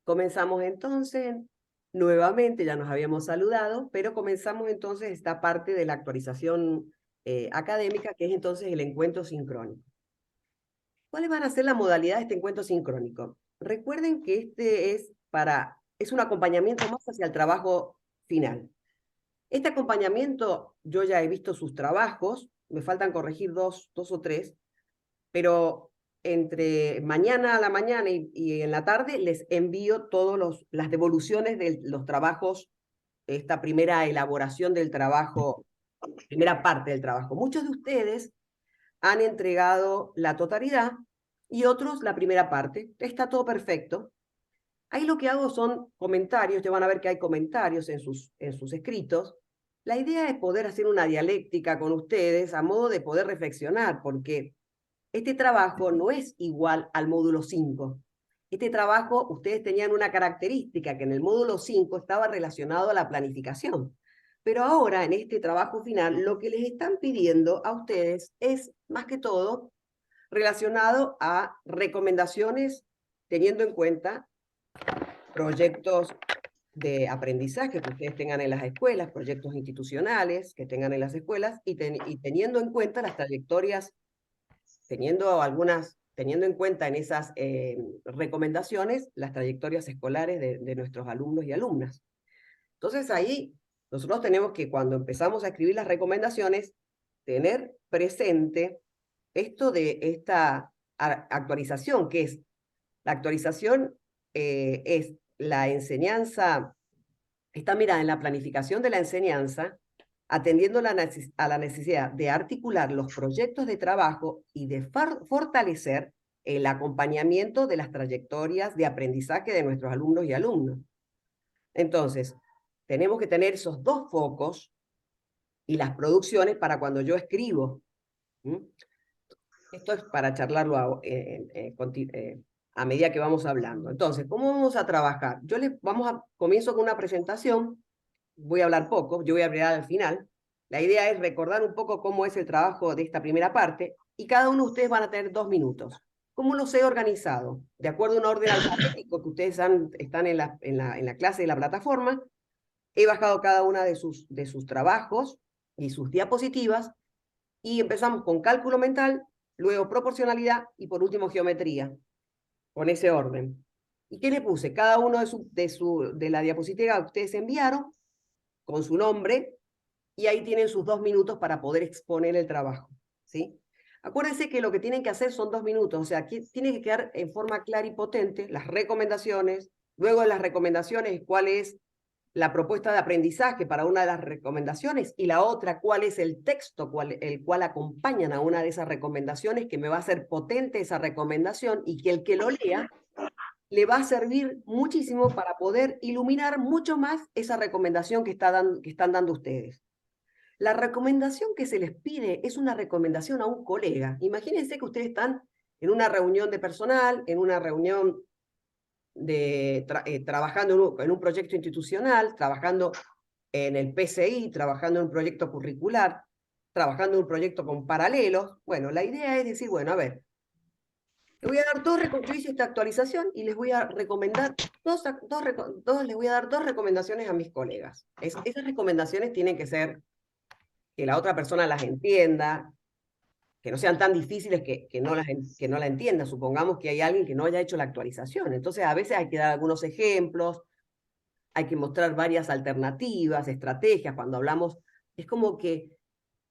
Comenzamos entonces, nuevamente, ya nos habíamos saludado, pero comenzamos entonces esta parte de la actualización académica, que es entonces el encuentro sincrónico. ¿Cuáles van a ser las modalidades de este encuentro sincrónico? Recuerden que este es un acompañamiento más hacia el trabajo final. Este acompañamiento, yo ya he visto sus trabajos, me faltan corregir dos o tres, pero entre mañana a la mañana y en la tarde les envío todas las devoluciones de los trabajos, esta primera elaboración del trabajo, primera parte del trabajo. Muchos de ustedes han entregado la totalidad y otros la primera parte. Está todo perfecto. Ahí lo que hago son comentarios, ya van a ver que hay comentarios en sus escritos. La idea es poder hacer una dialéctica con ustedes a modo de poder reflexionar, porque este trabajo no es igual al módulo 5. Este trabajo, ustedes tenían una característica que en el módulo 5 estaba relacionado a la planificación. Pero ahora, en este trabajo final, lo que les están pidiendo a ustedes es, más que todo, relacionado a recomendaciones, teniendo en cuenta proyectos de aprendizaje que ustedes tengan en las escuelas, proyectos institucionales que tengan en las escuelas, y teniendo en cuenta las trayectorias, teniendo en cuenta en esas recomendaciones las trayectorias escolares de nuestros alumnos y alumnas. Entonces ahí nosotros tenemos que, cuando empezamos a escribir las recomendaciones, tener presente esto de esta actualización, que es la actualización, es la enseñanza, está mirada en la planificación de la enseñanza, atendiendo a la necesidad de articular los proyectos de trabajo y de fortalecer el acompañamiento de las trayectorias de aprendizaje de nuestros alumnos y alumnas. Entonces, tenemos que tener esos dos focos y las producciones para cuando yo escribo. Esto es para charlarlo a medida que vamos hablando. Entonces, ¿cómo vamos a trabajar? Comienzo con una presentación, voy a hablar poco, yo voy a hablar al final. La idea es recordar un poco cómo es el trabajo de esta primera parte, y cada uno de ustedes van a tener 2 minutos. ¿Cómo los he organizado? De acuerdo a un orden alfabético que ustedes están en la clase de la plataforma, he bajado cada una de sus trabajos y sus diapositivas, y empezamos con cálculo mental, luego proporcionalidad y por último geometría, con ese orden. ¿Y qué le puse? Cada uno de la diapositiva que ustedes enviaron, con su nombre, y ahí tienen sus 2 minutos para poder exponer el trabajo, ¿sí? Acuérdense que lo que tienen que hacer son 2 minutos, o sea, aquí tiene que quedar en forma clara y potente las recomendaciones, luego de las recomendaciones, cuál es la propuesta de aprendizaje para una de las recomendaciones, y la otra, cuál es el texto el cual acompañan a una de esas recomendaciones, que me va a hacer potente esa recomendación, y que el que lo lea le va a servir muchísimo para poder iluminar mucho más esa recomendación que están dando ustedes. La recomendación que se les pide es una recomendación a un colega. Imagínense que ustedes están en una reunión de personal, en una reunión trabajando en un proyecto institucional, trabajando en el PCI, trabajando en un proyecto curricular, trabajando en un proyecto con paralelos. Bueno, la idea es decir, bueno, a ver, le voy a dar yo hice esta actualización y les voy a recomendar les voy a dar 2 recomendaciones a mis colegas. Esas recomendaciones tienen que ser que la otra persona las entienda, que no sean tan difíciles que no la entienda. Supongamos que hay alguien que no haya hecho la actualización. Entonces, a veces hay que dar algunos ejemplos, hay que mostrar varias alternativas, estrategias. Cuando hablamos, es como que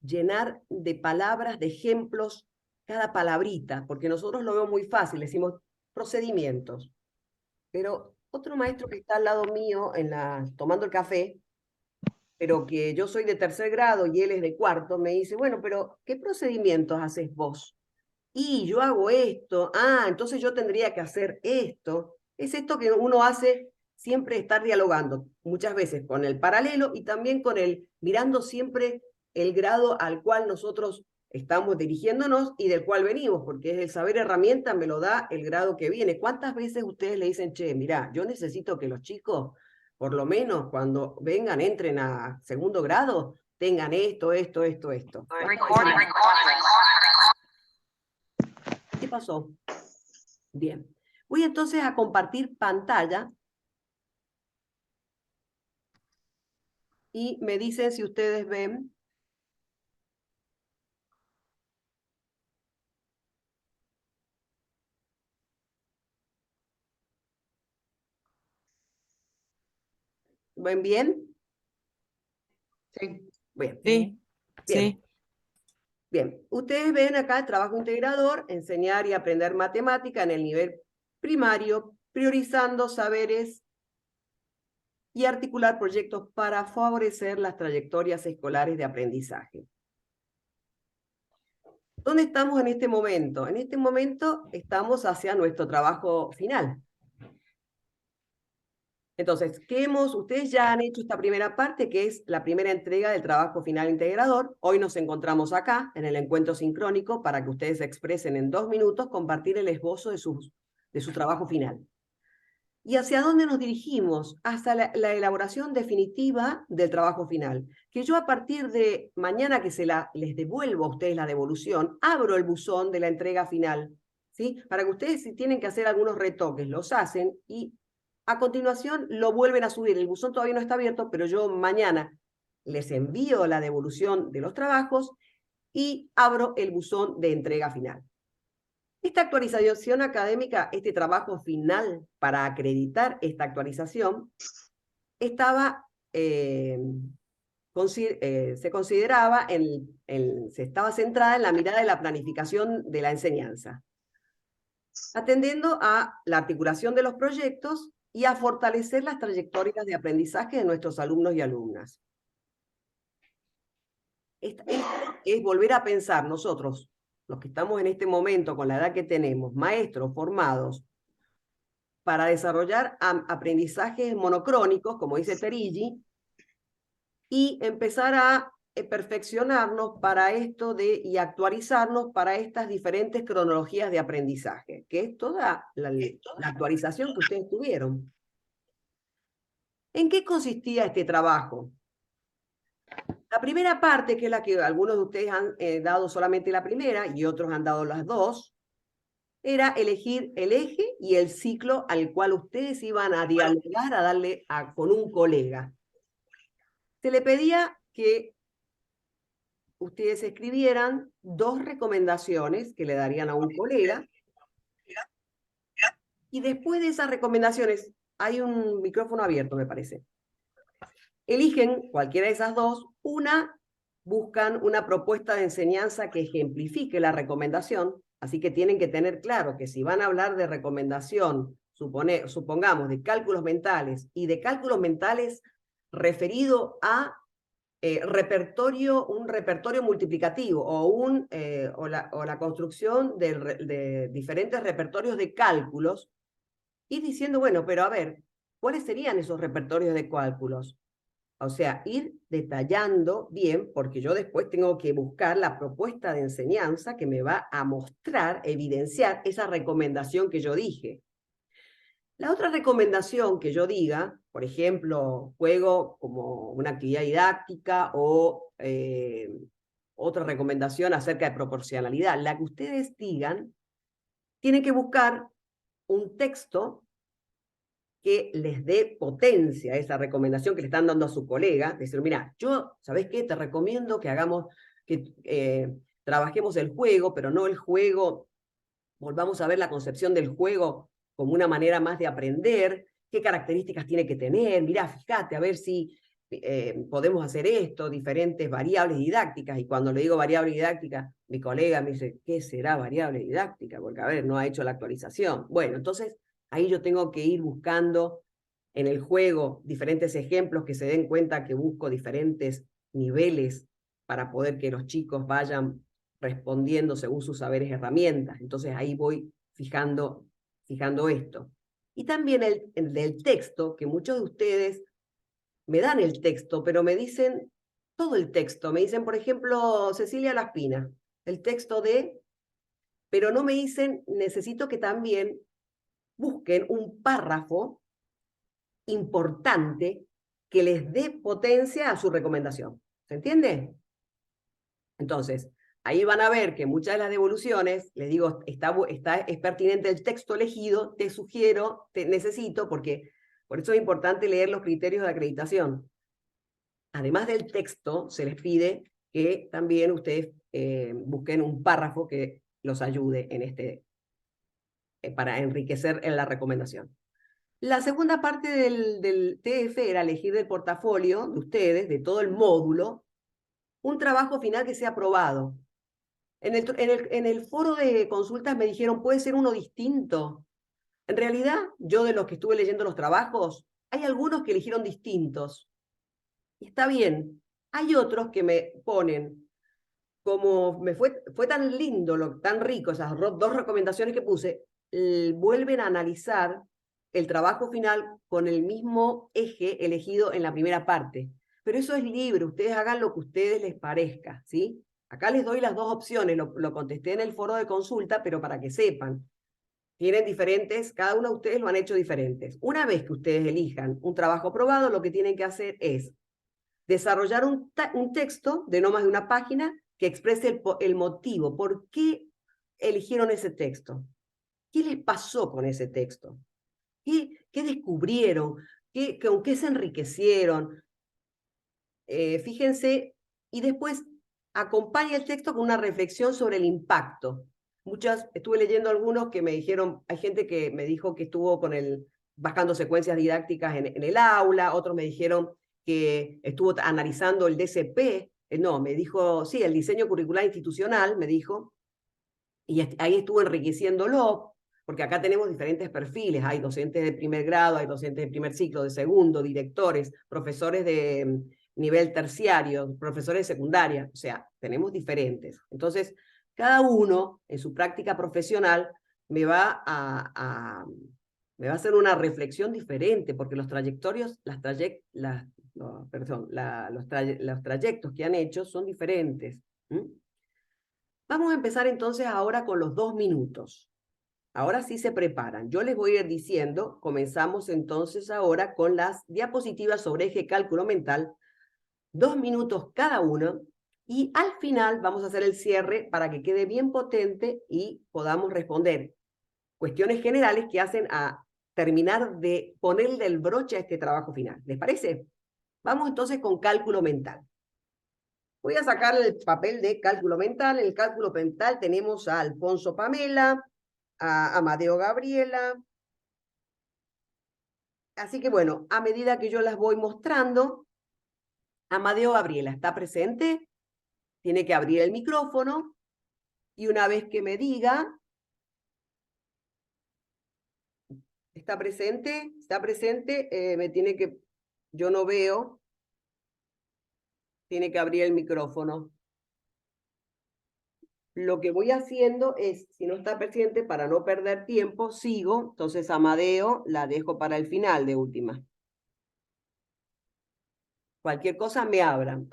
llenar de palabras, de ejemplos, cada palabrita, porque nosotros lo vemos muy fácil, decimos procedimientos. Pero otro maestro que está al lado mío tomando el café, pero que yo soy de 3er grado y él es de 4º, me dice, bueno, pero ¿qué procedimientos haces vos? Y yo hago esto, entonces yo tendría que hacer esto. Es esto que uno hace, siempre estar dialogando, muchas veces con el paralelo y también mirando siempre el grado al cual nosotros estamos dirigiéndonos y del cual venimos, porque es el saber herramienta, me lo da el grado que viene. ¿Cuántas veces ustedes le dicen, che, mirá, yo necesito que los chicos, por lo menos cuando vengan, entren a 2º grado, tengan esto? ¿Qué pasó? Bien. Voy entonces a compartir pantalla y me dicen si ustedes ven. ¿Ven bien? Sí. Bien. Sí, Bien. sí. Bien. Ustedes ven acá el trabajo integrador, enseñar y aprender matemática en el nivel primario, priorizando saberes y articular proyectos para favorecer las trayectorias escolares de aprendizaje. ¿Dónde estamos en este momento? En este momento estamos hacia nuestro trabajo final. Entonces, ustedes ya han hecho esta primera parte, que es la primera entrega del trabajo final integrador. Hoy nos encontramos acá, en el encuentro sincrónico, para que ustedes expresen en 2 minutos, compartir el esbozo de su trabajo final. ¿Y hacia dónde nos dirigimos? Hasta la elaboración definitiva del trabajo final. Que yo a partir de mañana que les devuelvo a ustedes la devolución, abro el buzón de la entrega final, ¿sí? Para que ustedes, si tienen que hacer algunos retoques, los hacen y a continuación lo vuelven a subir. El buzón todavía no está abierto, pero yo mañana les envío la devolución de los trabajos y abro el buzón de entrega final. Esta actualización académica, este trabajo final para acreditar esta actualización, se consideraba, se estaba centrada en la mirada de la planificación de la enseñanza, atendiendo a la articulación de los proyectos y a fortalecer las trayectorias de aprendizaje de nuestros alumnos y alumnas. Esto es volver a pensar nosotros, los que estamos en este momento con la edad que tenemos, maestros formados para desarrollar aprendizajes monocrónicos, como dice Terigi, y empezar a perfeccionarnos para esto y actualizarnos para estas diferentes cronologías de aprendizaje, que es toda la actualización que ustedes tuvieron. ¿En qué consistía este trabajo? La primera parte, que es la que algunos de ustedes han dado solamente la primera y otros han dado las dos, era elegir el eje y el ciclo al cual ustedes iban a dialogar, a darle con un colega. Se le pedía que ustedes escribieran 2 recomendaciones que le darían a un colega, y después de esas recomendaciones, hay un micrófono abierto, me parece. Eligen cualquiera de esas 2, buscan una propuesta de enseñanza que ejemplifique la recomendación, así que tienen que tener claro que si van a hablar de recomendación, supongamos, de cálculos mentales, y de cálculos mentales referido a un repertorio multiplicativo o la construcción de diferentes repertorios de cálculos, y diciendo, bueno, pero a ver, ¿cuáles serían esos repertorios de cálculos? O sea, ir detallando bien, porque yo después tengo que buscar la propuesta de enseñanza que me va a mostrar, evidenciar esa recomendación que yo dije. La otra recomendación que yo diga, por ejemplo, juego como una actividad didáctica o otra recomendación acerca de proporcionalidad, la que ustedes digan, tienen que buscar un texto que les dé potencia a esa recomendación que le están dando a su colega, decir, mira, yo, ¿sabes qué? Te recomiendo que trabajemos el juego, pero no el juego, volvamos a ver la concepción del juego como una manera más de aprender, qué características tiene que tener, mirá, fíjate, a ver si podemos hacer esto, diferentes variables didácticas, y cuando le digo variable didáctica, mi colega me dice, ¿qué será variable didáctica? Porque, a ver, no ha hecho la actualización. Bueno, entonces, ahí yo tengo que ir buscando en el juego diferentes ejemplos que se den cuenta que busco diferentes niveles para poder que los chicos vayan respondiendo según sus saberes y herramientas. Entonces ahí voy fijando esto. Y también el del texto, que muchos de ustedes me dan el texto, pero me dicen todo el texto. Me dicen, por ejemplo, Cecilia Laspina, el texto pero no me dicen, necesito que también busquen un párrafo importante que les dé potencia a su recomendación. ¿Se entiende? Entonces, ahí van a ver que muchas de las devoluciones, les digo, es pertinente el texto elegido, te sugiero, necesito, porque por eso es importante leer los criterios de acreditación. además del texto, se les pide que también ustedes busquen un párrafo que los ayude en para enriquecer en la recomendación. La segunda parte del TF era elegir del portafolio de ustedes, de todo el módulo, un trabajo final que sea aprobado. En el foro de consultas me dijeron, puede ser uno distinto. En realidad, yo de los que estuve leyendo los trabajos, hay algunos que eligieron distintos. Y está bien. Hay otros que me ponen, como fue tan lindo, tan rico, esas dos recomendaciones que puse, vuelven a analizar el trabajo final con el mismo eje elegido en la primera parte. Pero eso es libre, ustedes hagan lo que a ustedes les parezca, ¿sí? Acá les doy las dos opciones, lo contesté en el foro de consulta, pero para que sepan, tienen diferentes, cada uno de ustedes lo han hecho diferentes. Una vez que ustedes elijan un trabajo aprobado, lo que tienen que hacer es desarrollar un texto de no más de una página que exprese el motivo, por qué eligieron ese texto, qué les pasó con ese texto, qué descubrieron, con qué se enriquecieron. Fíjense, y después acompaña el texto con una reflexión sobre el impacto. Estuve leyendo algunos que me dijeron, hay gente que me dijo que estuvo bajando secuencias didácticas en el aula, otros me dijeron que estuvo analizando el DCP, no, me dijo, sí, el diseño curricular institucional, me dijo, y ahí estuvo enriqueciéndolo, porque acá tenemos diferentes perfiles, hay docentes de primer grado, hay docentes de primer ciclo, de segundo, directores, profesores de nivel terciario, profesores de secundaria, o sea, tenemos diferentes. Entonces, cada uno en su práctica profesional me va me va a hacer una reflexión diferente, porque los trayectorios, no, perdón, los trayectos que han hecho son diferentes. Vamos a empezar entonces ahora con los 2 minutos. Ahora sí se preparan. Yo les voy a ir diciendo, comenzamos entonces ahora con las diapositivas sobre eje cálculo mental, 2 minutos cada uno, y al final vamos a hacer el cierre para que quede bien potente y podamos responder cuestiones generales que hacen a terminar de ponerle el broche a este trabajo final. ¿Les parece? Vamos entonces con cálculo mental. Voy a sacar el papel de cálculo mental. En el cálculo mental tenemos a Alfonso Pamela, a Amadeo Gabriela. Así que bueno, a medida que yo las voy mostrando, Amadeo Gabriela está presente, tiene que abrir el micrófono y una vez que me diga, está presente, me tiene que, yo no veo, tiene que abrir el micrófono. Lo que voy haciendo es, si no está presente, para no perder tiempo, sigo. Entonces, Amadeo la dejo para el final de última. Cualquier cosa me abren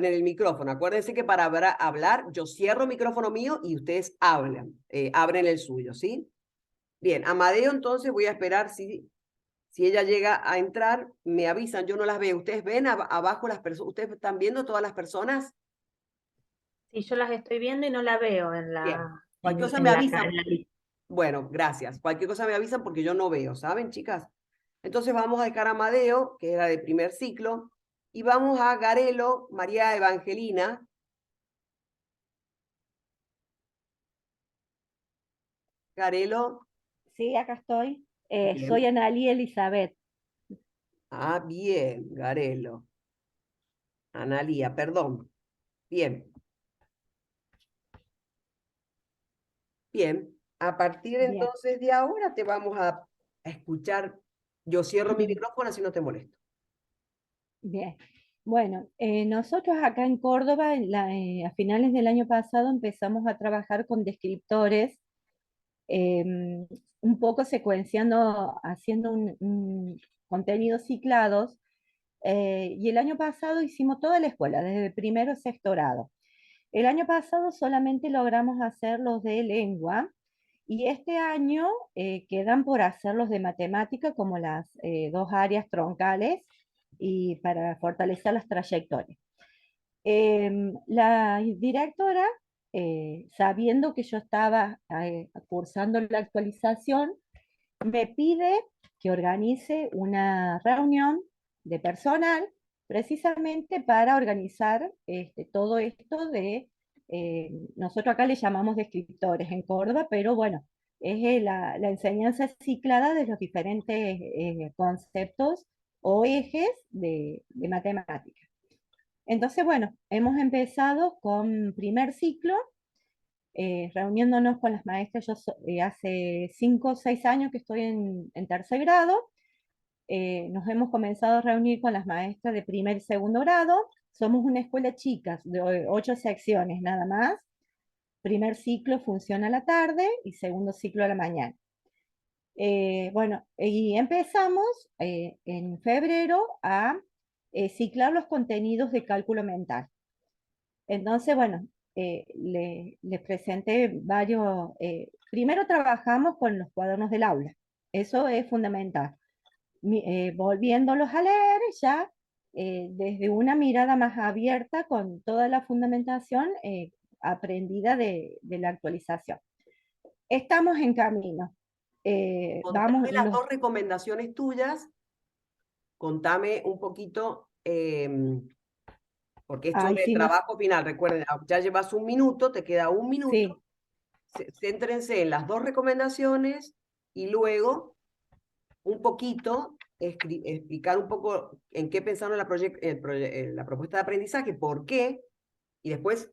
el micrófono. Acuérdense que para hablar, yo cierro el micrófono mío y ustedes abren el suyo, ¿sí? Bien, Amadeo, entonces voy a esperar si ella llega a entrar, me avisan, yo no las veo. ¿Ustedes ven abajo las personas? ¿Ustedes están viendo todas las personas? Sí, yo las estoy viendo y no la veo Bien, cualquier cosa me en avisan. la lista. Bueno, gracias. Cualquier cosa me avisan porque yo no veo, ¿saben, chicas? Entonces vamos a dejar a Amadeo, que era de primer ciclo, y vamos a Garelo, María Evangelina. Garelo. Sí, acá estoy. Bien. Soy Analí Elizabeth. Ah, bien, Garelo. Analía, perdón. Bien. Bien. A partir Bien. entonces de ahora te vamos a escuchar. Yo cierro mi micrófono así no te molesto. Bien. Bueno, nosotros acá en Córdoba, a finales del año pasado, empezamos a trabajar con descriptores, un poco secuenciando, haciendo contenidos ciclados. Y el año pasado hicimos toda la escuela, desde primero a sexto grado. El año pasado solamente logramos hacer los de lengua y este año quedan por hacer los de matemática como las dos áreas troncales y para fortalecer las trayectorias. La directora, sabiendo que yo estaba cursando la actualización, me pide que organice una reunión de personal precisamente para organizar todo esto de, nosotros acá le llamamos descriptores en Córdoba, pero bueno, es la enseñanza ciclada de los diferentes conceptos o ejes de matemáticas. Entonces, bueno, hemos empezado con primer ciclo, reuniéndonos con las maestras. Yo hace 5 o 6 años que estoy en tercer grado. Nos hemos comenzado a reunir con las maestras de primer y segundo grado. Somos una escuela chica, de 8 secciones nada más. Primer ciclo funciona a la tarde y segundo ciclo a la mañana. Bueno, y empezamos en febrero a ciclar los contenidos de cálculo mental. Entonces, bueno, les presenté varios. Primero trabajamos con los cuadernos del aula, eso es fundamental. Volviéndolos a leer ya desde una mirada más abierta con toda la fundamentación aprendida de la actualización. Estamos en camino. Contame las dos recomendaciones tuyas, contame un poquito, porque esto Ay, es sí, trabajo final, recuerden, ya llevas 1 minuto, te queda 1 minuto, sí. Céntrense en las dos recomendaciones y luego un poquito explicar un poco en qué pensaron la propuesta de aprendizaje, por qué, y después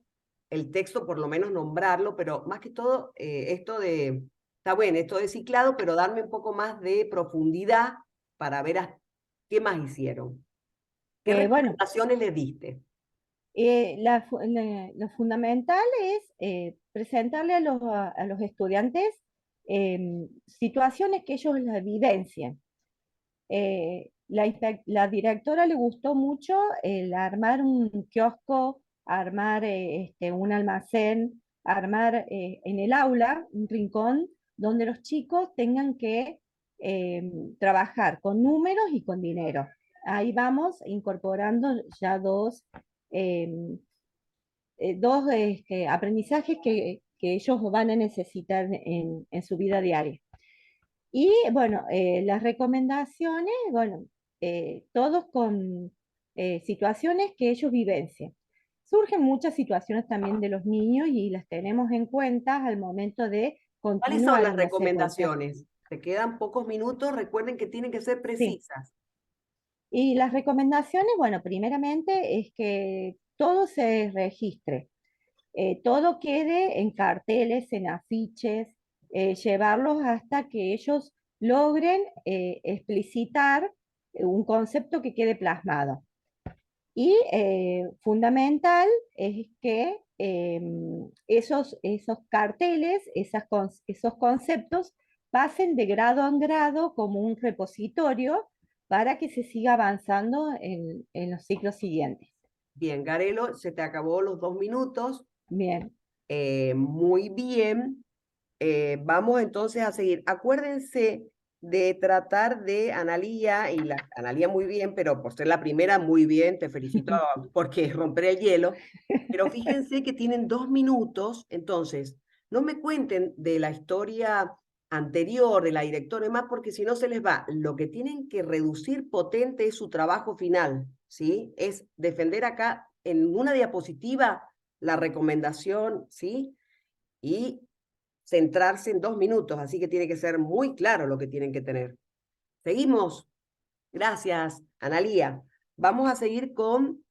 el texto por lo menos nombrarlo, pero más que todo esto de, está bueno, esto de ciclado, pero darme un poco más de profundidad para ver qué más hicieron. ¿Qué Bueno, recomendaciones le diste? lo fundamental es presentarle a los estudiantes situaciones que ellos las vivencien. La directora le gustó mucho el armar un kiosco, armar un almacén, armar en el aula un rincón donde los chicos tengan que trabajar con números y con dinero. Ahí vamos incorporando ya dos aprendizajes que ellos van a necesitar en su vida diaria. Y bueno, las recomendaciones, bueno, todos con situaciones que ellos vivencian. Surgen muchas situaciones también de los niños y las tenemos en cuenta al momento de ¿Cuáles son continuar las una secuencia. recomendaciones? Te quedan pocos minutos, recuerden que tienen que ser Sí. precisas. Y las recomendaciones, bueno, primeramente es que todo se registre, todo quede en carteles, en afiches, llevarlos hasta que ellos logren explicitar un concepto que quede plasmado. Y fundamental es que esos carteles, esos conceptos pasen de grado en grado como un repositorio para que se siga avanzando en los ciclos siguientes. Bien, Garelo, se te acabó los 2 minutos. Bien. Muy bien. Vamos entonces a seguir. Acuérdense de tratar de Analía, y Analía muy bien, pero por ser la primera, muy bien, te felicito porque romper el hielo. Pero fíjense que tienen 2 minutos, entonces, no me cuenten de la historia anterior, de la directora y más, porque si no se les va. Lo que tienen que reducir potente es su trabajo final, ¿sí? Es defender acá en una diapositiva la recomendación, ¿sí? Y centrarse en 2 minutos, así que tiene que ser muy claro lo que tienen que tener. Seguimos. Gracias, Analía. Vamos a seguir con...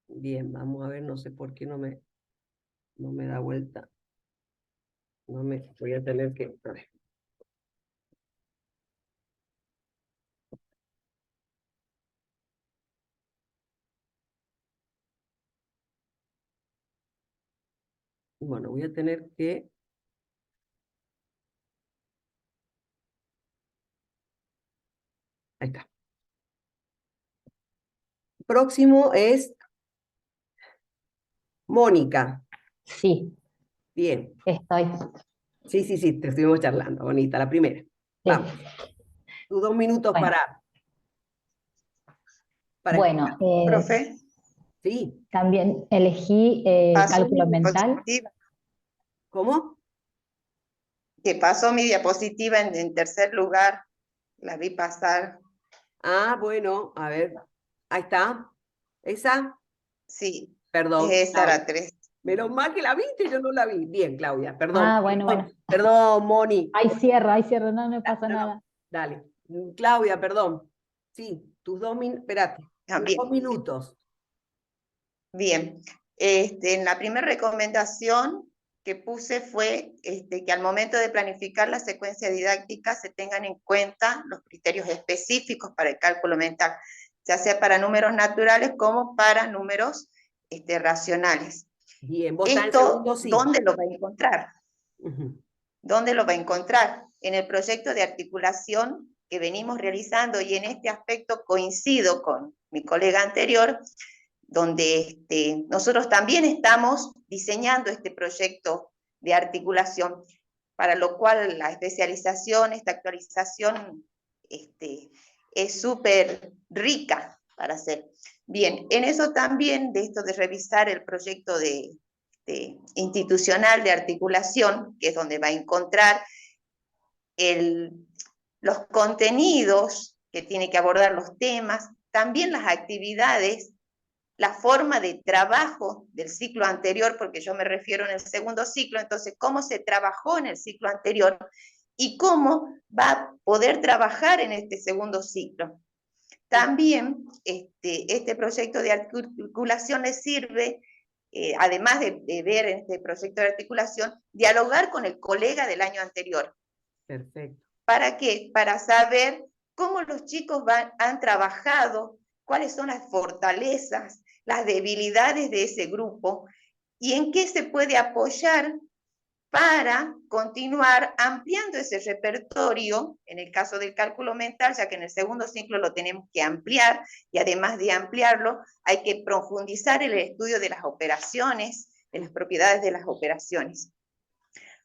Bien, vamos a ver, no sé por qué no me da vuelta. Voy a tener que... A ver. Bueno, voy a tener que... Ahí está. Próximo es Mónica. Sí, Bien. estoy. Sí, te estuvimos charlando. Bonita, la primera. Sí. Vamos. Tus 2 minutos Bueno. para Bueno, Profe, sí. también elegí pasó cálculo mi mental. diapositiva. ¿Cómo? Que pasó mi diapositiva en tercer lugar. La vi pasar. Ah, bueno, a ver, ahí está. ¿Esa? Sí, Perdón, esa Claudia. era 3. Menos mal que la viste, yo no la vi. Bien, Claudia, perdón. Ah, bueno, bueno. Perdón, Moni. Ahí cierro, no me pasa No, no, nada. dale. Claudia, perdón. Sí, tus 2 minutos, espérate, tus Bien, 2 minutos. bien. En la primera recomendación que puse fue que al momento de planificar la secuencia didáctica se tengan en cuenta los criterios específicos para el cálculo mental, ya sea para números naturales como para números racionales. Bien, vos estás en Esto, segundo ciclo. ¿dónde lo va a encontrar? Ujú. ¿Dónde lo va a encontrar? En el proyecto de articulación que venimos realizando, y en este aspecto coincido con mi colega anterior, donde nosotros también estamos diseñando este proyecto de articulación, para lo cual la especialización, esta actualización, es súper rica para hacer. Bien, en eso también, de esto de revisar el proyecto institucional de articulación, que es donde va a encontrar los contenidos que tiene que abordar los temas, también las actividades, la forma de trabajo del ciclo anterior, porque yo me refiero en el segundo ciclo, entonces cómo se trabajó en el ciclo anterior y cómo va a poder trabajar en este segundo ciclo. También este proyecto de articulación le sirve, además de ver en este proyecto de articulación, dialogar con el colega del año anterior. Perfecto. ¿Para qué? Para saber cómo los chicos han trabajado, cuáles son las fortalezas, las debilidades de ese grupo y en qué se puede apoyar para continuar ampliando ese repertorio, en el caso del cálculo mental, ya que en el segundo ciclo lo tenemos que ampliar, y además de ampliarlo, hay que profundizar el estudio de las operaciones, de las propiedades de las operaciones.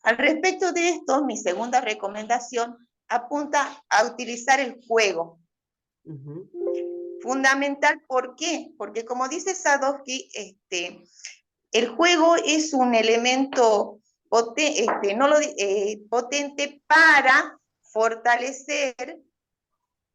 Al respecto de esto, mi segunda recomendación apunta a utilizar el juego. Ujú. Fundamental, ¿por qué? Porque como dice Sadowski, el juego es un elemento potente para fortalecer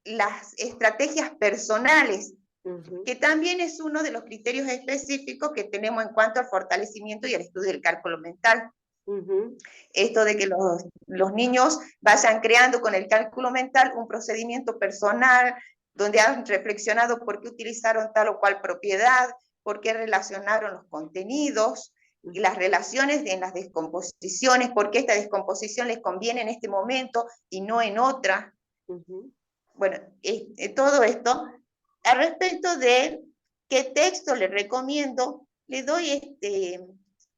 las estrategias personales, Ujú. que también es uno de los criterios específicos que tenemos en cuanto al fortalecimiento y al estudio del cálculo mental. Ujú. Esto de que los niños vayan creando con el cálculo mental un procedimiento personal, donde han reflexionado por qué utilizaron tal o cual propiedad, por qué relacionaron los contenidos, y las relaciones en las descomposiciones, por qué esta descomposición les conviene en este momento y no en otra. Ujú. Bueno, todo esto. Al respecto de qué texto le recomiendo, le doy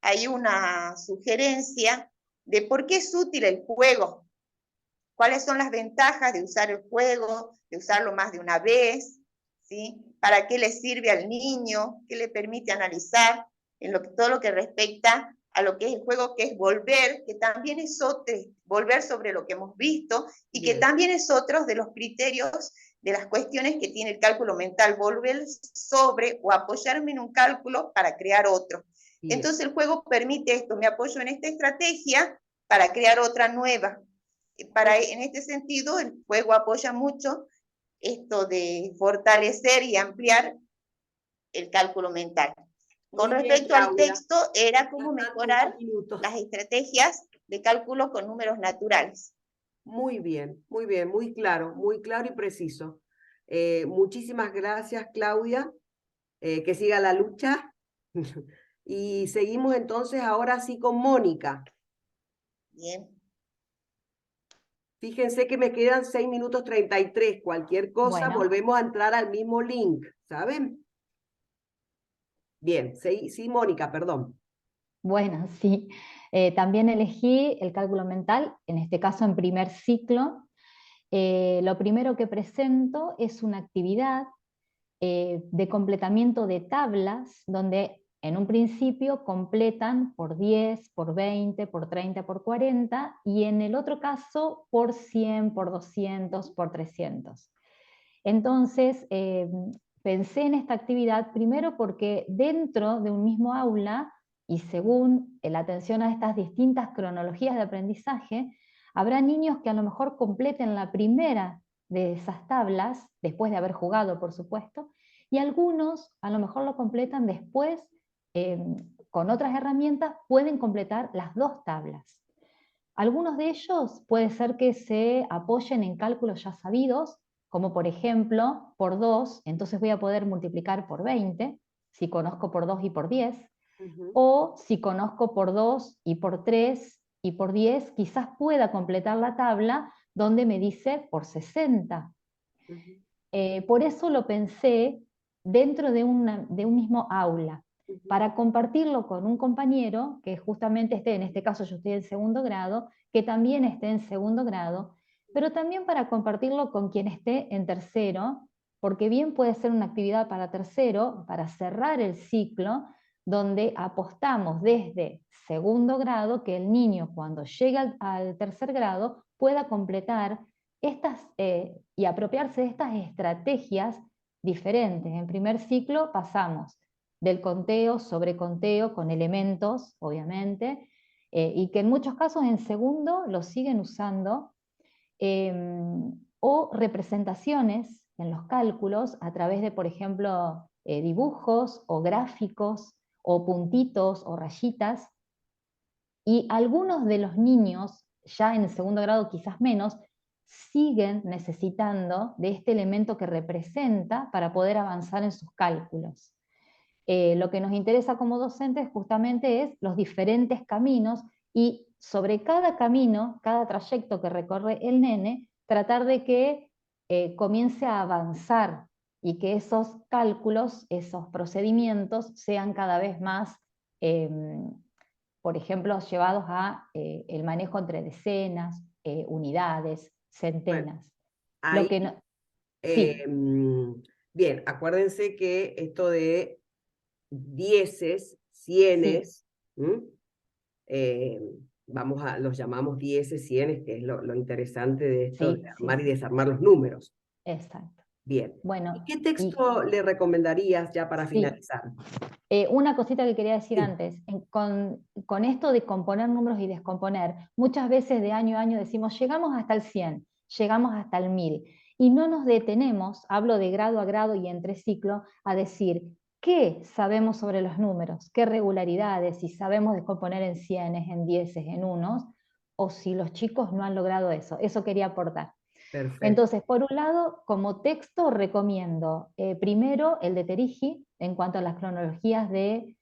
hay una sugerencia de por qué es útil el juego, cuáles son las ventajas de usar el juego, de usarlo más de una vez, ¿sí? Para qué le sirve al niño, qué le permite analizar, todo lo que respecta a lo que es el juego, que es volver, que también es volver sobre lo que hemos visto, y que también es otro de los criterios de las cuestiones que tiene el cálculo mental, volver sobre o apoyarme en un cálculo para crear otro. Bien. Entonces el juego permite esto, me apoyo en esta estrategia para crear otra nueva. En este sentido, el juego apoya mucho esto de fortalecer y ampliar el cálculo mental. Con Muy bien, respecto al Claudia. texto, era cómo Ya están tus 2 mejorar minutos. las estrategias de cálculo con números naturales. Muy bien, muy claro y preciso. Muchísimas gracias, Claudia. Que siga la lucha. Y seguimos entonces ahora sí con Mónica. Bien. Fíjense que me quedan 6 minutos 33. Cualquier cosa, Bueno. volvemos a entrar al mismo link, ¿saben? Bien, sí, Mónica, perdón. Bueno, sí. También elegí el cálculo mental, en este caso en primer ciclo. Lo primero que presento es una actividad de completamiento de tablas, donde en un principio completan por 10, por 20, por 30, por 40, y en el otro caso por 100, por 200, por 300. Entonces, pensé en esta actividad primero porque dentro de un mismo aula, y según la atención a estas distintas cronologías de aprendizaje, habrá niños que a lo mejor completen la primera de esas tablas, después de haber jugado, por supuesto, y algunos a lo mejor lo completan después, con otras herramientas pueden completar las 2 tablas. Algunos de ellos puede ser que se apoyen en cálculos ya sabidos, como por ejemplo, por 2, entonces voy a poder multiplicar por 20, si conozco por 2 y por 10, o si conozco por 2 y por 3 y por 10, quizás pueda completar la tabla donde me dice por 60. Por eso lo pensé dentro de un mismo aula, para compartirlo con un compañero que justamente esté, en este caso yo estoy en segundo grado, que también esté en segundo grado, pero también para compartirlo con quien esté en tercero, porque bien puede ser una actividad para tercero, para cerrar el ciclo, donde apostamos desde segundo grado que el niño cuando llegue al tercer grado pueda completar estas, y apropiarse de estas estrategias diferentes. En primer ciclo pasamos del conteo, sobreconteo, con elementos, obviamente, y que en muchos casos en segundo lo siguen usando, o representaciones en los cálculos a través de, por ejemplo, dibujos o gráficos o puntitos o rayitas, y algunos de los niños, ya en el segundo grado quizás menos, siguen necesitando de este elemento que representa para poder avanzar en sus cálculos. Lo que nos interesa como docentes justamente es los diferentes caminos y sobre cada camino, cada trayecto que recorre el nene, tratar de que comience a avanzar y que esos cálculos, esos procedimientos sean cada vez más, por ejemplo, llevados a el manejo entre decenas, unidades, Bueno, centenas. ahí, Lo que no, sí, bien, acuérdense que esto de dieces, sí, cienes, los llamamos dieces, cienes, que es lo interesante de esto de sí, armar y sí, desarmar los números. exacto. Bien. ¿Y Bueno, qué y texto le recomendarías ya para sí, finalizar? una cosita que quería decir Sí. antes, con esto de componer números y descomponer, muchas veces de año a año decimos, llegamos hasta el 100, llegamos hasta el 1000, y no nos detenemos, hablo de grado a grado y entre ciclo, a decir, ¿qué sabemos sobre los números? ¿Qué regularidades? Si sabemos descomponer en cienes, en dieces, en unos, o si los chicos no han logrado eso. Eso quería aportar. Perfecto. Entonces, por un lado, como texto recomiendo primero el de Terigi en cuanto a las cronologías de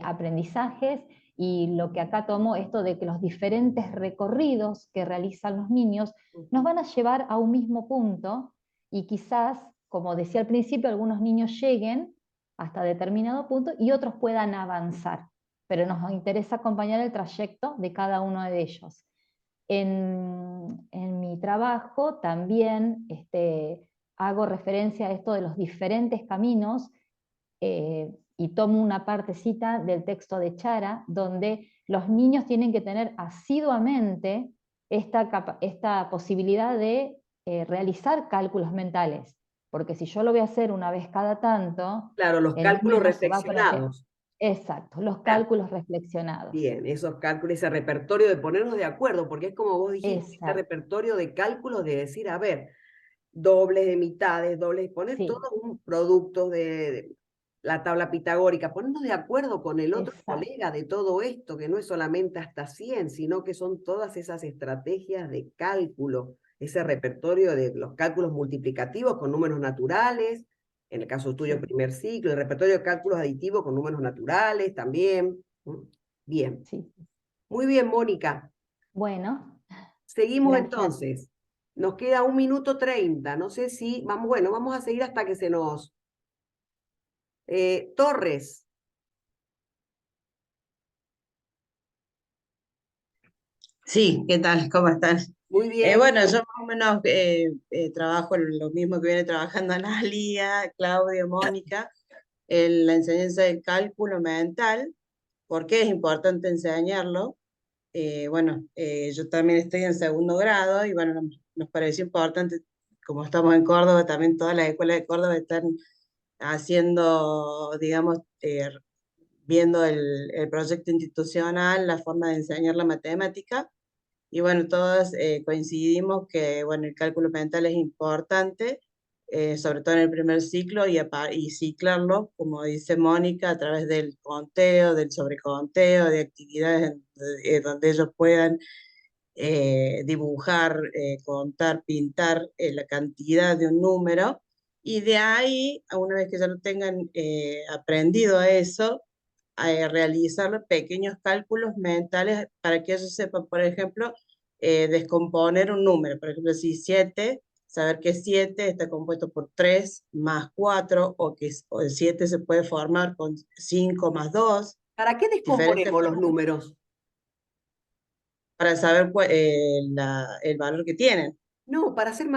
aprendizajes, y lo que acá tomo, esto de que los diferentes recorridos que realizan los niños nos van a llevar a un mismo punto, y quizás, como decía al principio, algunos niños lleguen hasta determinado punto y otros puedan avanzar, pero nos interesa acompañar el trayecto de cada uno de ellos. En mi trabajo también hago referencia a esto de los diferentes caminos, y tomo una partecita del texto de Chara, donde los niños tienen que tener asiduamente esta posibilidad de realizar cálculos mentales, porque si yo lo voy a hacer una vez cada tanto, Claro, los el niño cálculos no se va a plantear. reflexionados. Exacto, los Claro. cálculos reflexionados. Bien, esos cálculos, ese repertorio de ponernos de acuerdo, porque es como vos dijiste, este Exacto, repertorio de cálculos de decir, a ver, dobles de mitades, dobles, poner sí, todos un producto de la tabla pitagórica, ponernos de acuerdo con el otro exacto. colega de todo esto, que no es solamente hasta 100, sino que son todas esas estrategias de cálculo, ese repertorio de los cálculos multiplicativos con números naturales, en el caso tuyo Sí. primer ciclo, el repertorio de cálculos aditivos con números naturales también. Bien, Sí. muy bien, Mónica. Bueno, Seguimos gracias. entonces. Nos queda 1 minuto 30. No sé si, vamos, bueno, vamos a seguir hasta que se nos... Torres, Sí, ¿qué tal? ¿Cómo están? muy bien. Bueno, yo más o menos trabajo lo mismo que viene trabajando Analia, Claudio, Mónica, en la enseñanza del cálculo mental. ¿Por qué es importante enseñarlo? Yo también estoy en segundo grado y bueno, nos pareció importante, como estamos en Córdoba, también todas las escuelas de Córdoba están haciendo, digamos, viendo el proyecto institucional, la forma de enseñar la matemática. y bueno, todas coincidimos que bueno, el cálculo mental es importante, sobre todo en el primer ciclo, y ciclarlo, como dice Mónica, a través del conteo, del sobreconteo, de actividades donde ellos puedan dibujar, contar, pintar la cantidad de un número, y de ahí, una vez que ya lo tengan aprendido a eso, realizar pequeños cálculos mentales para que ellos sepan, por ejemplo, descomponer un número. Por ejemplo, si 7, saber que 7 está compuesto por 3 más 4, o el 7 se puede formar con 5 más 2, ¿Para qué diferentes descomponemos los formas números? para saber el valor que tienen. No, para hacer